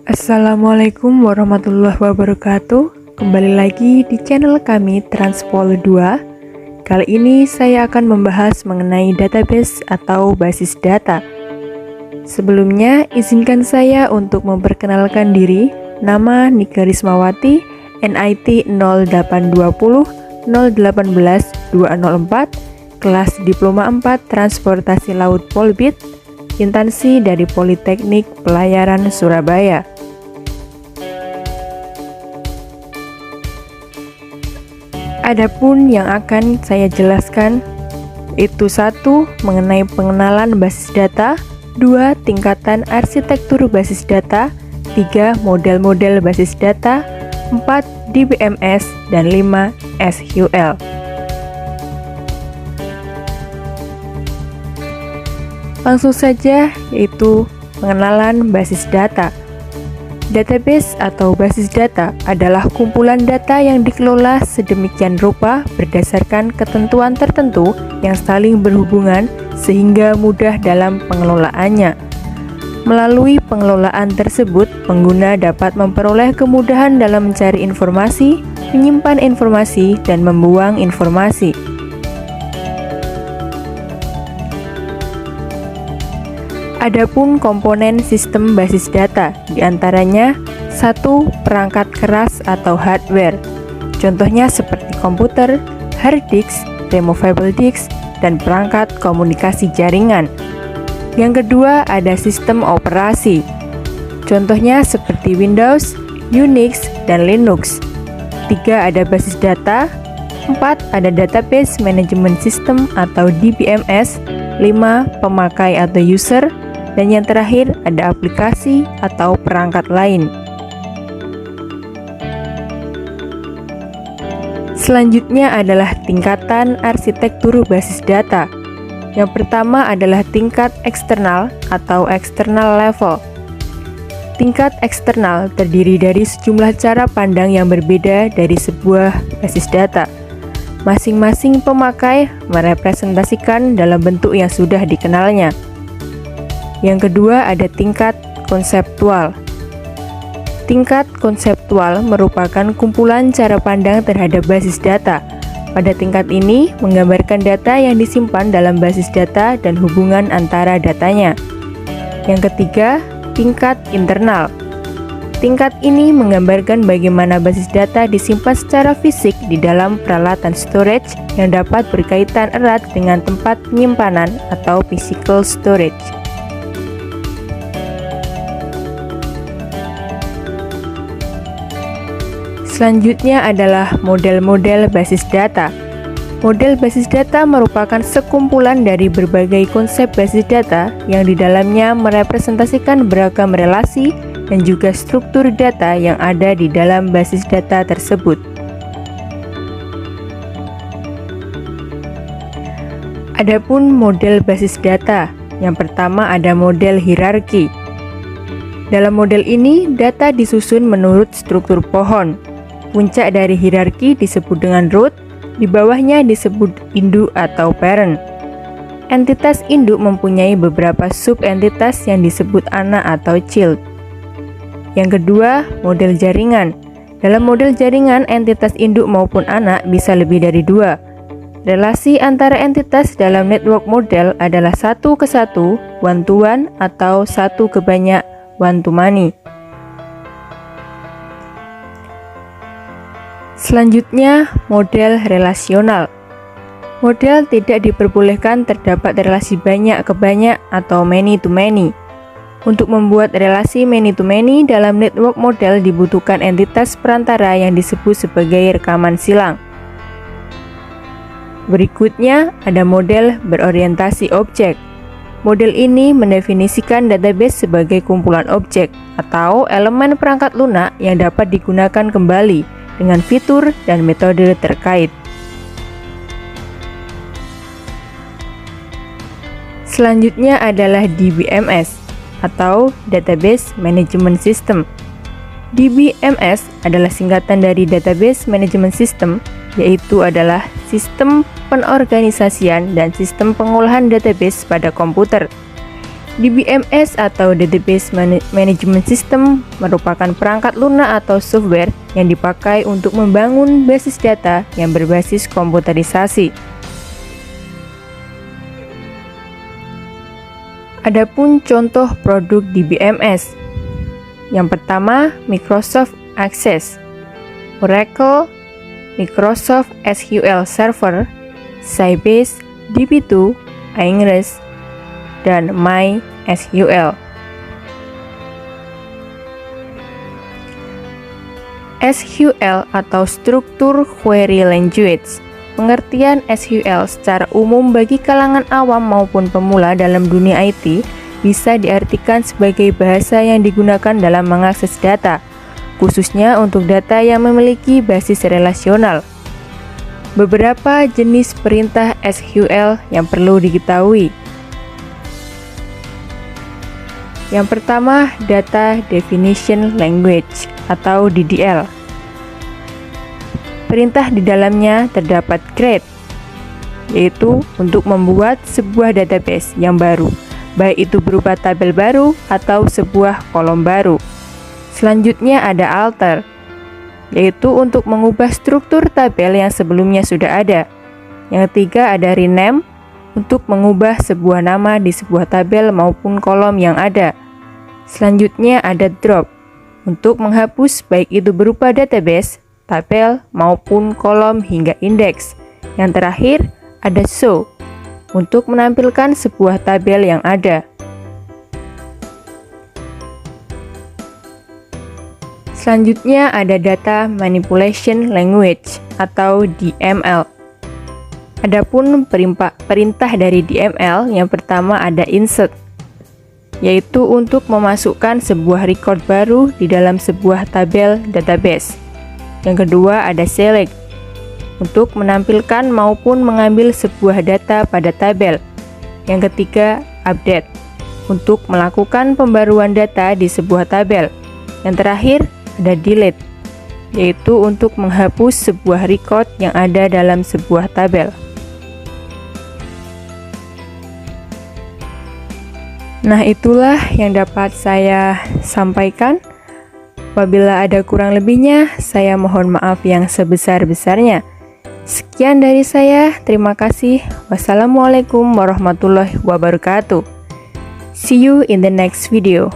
Assalamualaikum warahmatullahi wabarakatuh. Kembali lagi di channel kami Transpol 2. Kali ini saya akan membahas mengenai database atau basis data. Sebelumnya, izinkan saya untuk memperkenalkan diri. Nama Nika Rismawati, NIT 0820 018 204, kelas Diploma 4 Transportasi Laut Polbit, instansi dari Politeknik Pelayaran Surabaya. Adapun yang akan saya jelaskan itu 1. Mengenai pengenalan basis data, 2. Tingkatan arsitektur basis data, 3. Model-model basis data, 4. DBMS, dan 5. SQL. Langsung saja, yaitu pengenalan basis data. Database atau basis data adalah kumpulan data yang dikelola sedemikian rupa berdasarkan ketentuan tertentu yang saling berhubungan sehingga mudah dalam pengelolaannya. Melalui pengelolaan tersebut, pengguna dapat memperoleh kemudahan dalam mencari informasi, menyimpan informasi, dan membuang informasi. Adapun komponen sistem basis data, diantaranya 1. Perangkat keras atau hardware. Contohnya seperti komputer, hard disk, removable disk, dan perangkat komunikasi jaringan. Yang kedua ada sistem operasi. Contohnya seperti Windows, Unix, dan Linux. 3. Ada basis data. 4. Ada database management system atau DBMS. 5. Pemakai atau user. Dan yang terakhir ada aplikasi atau perangkat lain. Selanjutnya adalah tingkatan arsitektur basis data. Yang pertama adalah tingkat eksternal atau external level. Tingkat eksternal terdiri dari sejumlah cara pandang yang berbeda dari sebuah basis data. Masing-masing pemakai merepresentasikan dalam bentuk yang sudah dikenalnya. Yang kedua ada tingkat konseptual. Tingkat konseptual merupakan kumpulan cara pandang terhadap basis data. Pada tingkat ini menggambarkan data yang disimpan dalam basis data dan hubungan antara datanya. Yang ketiga, tingkat internal. Tingkat ini menggambarkan bagaimana basis data disimpan secara fisik di dalam peralatan storage yang dapat berkaitan erat dengan tempat penyimpanan atau physical storage. Selanjutnya adalah model-model basis data. Model basis data merupakan sekumpulan dari berbagai konsep basis data yang di dalamnya merepresentasikan beragam relasi dan juga struktur data yang ada di dalam basis data tersebut. Adapun model basis data, yang pertama ada model hierarki. Dalam model ini, data disusun menurut struktur pohon. Puncak dari hierarki disebut dengan root, di bawahnya disebut induk atau parent. Entitas induk mempunyai beberapa subentitas yang disebut anak atau child. Yang kedua, model jaringan. Dalam model jaringan, entitas induk maupun anak bisa lebih dari 2. Relasi antara entitas dalam network model adalah 1 ke 1, one to one, atau 1 ke banyak, one to many. Selanjutnya, model relasional. Model tidak diperbolehkan terdapat relasi banyak ke banyak atau many to many. Untuk membuat relasi many to many dalam network model dibutuhkan entitas perantara yang disebut sebagai rekaman silang. Berikutnya, ada model berorientasi objek. Model ini mendefinisikan database sebagai kumpulan objek atau elemen perangkat lunak yang dapat digunakan kembali dengan fitur dan metode terkait. Selanjutnya adalah DBMS atau Database Management System. DBMS adalah singkatan dari Database Management System, yaitu adalah sistem penorganisasian dan sistem pengolahan database pada komputer. DBMS atau Database Management System merupakan perangkat lunak atau software yang dipakai untuk membangun basis data yang berbasis komputerisasi. Adapun contoh produk DBMS. Yang pertama, Microsoft Access, Oracle, Microsoft SQL Server, Sybase, DB2, Ingres, dan MySQL. SQL atau Struktur Query Language. Pengertian SQL secara umum bagi kalangan awam maupun pemula dalam dunia IT bisa diartikan sebagai bahasa yang digunakan dalam mengakses data, khususnya untuk data yang memiliki basis relasional. Beberapa jenis perintah SQL yang perlu diketahui. Yang pertama, Data Definition Language atau DDL. Perintah di dalamnya terdapat create, yaitu untuk membuat sebuah database yang baru, baik itu berupa tabel baru atau sebuah kolom baru. Selanjutnya ada alter, yaitu untuk mengubah struktur tabel yang sebelumnya sudah ada. Yang ketiga ada rename, untuk mengubah sebuah nama di sebuah tabel maupun kolom yang ada. Selanjutnya ada drop, untuk menghapus baik itu berupa database, tabel, maupun kolom hingga indeks. Yang terakhir ada show, untuk menampilkan sebuah tabel yang ada. Selanjutnya ada Data Manipulation Language atau DML. Adapun perintah dari DML, yang pertama ada insert, yaitu untuk memasukkan sebuah record baru di dalam sebuah tabel database. Yang kedua ada select, untuk menampilkan maupun mengambil sebuah data pada tabel. Yang ketiga update, untuk melakukan pembaruan data di sebuah tabel. Yang terakhir ada delete, yaitu untuk menghapus sebuah record yang ada dalam sebuah tabel. Nah, itulah yang dapat saya sampaikan. Apabila ada kurang lebihnya, saya mohon maaf yang sebesar-besarnya. Sekian dari saya, terima kasih. Wassalamualaikum warahmatullahi wabarakatuh. See you in the next video.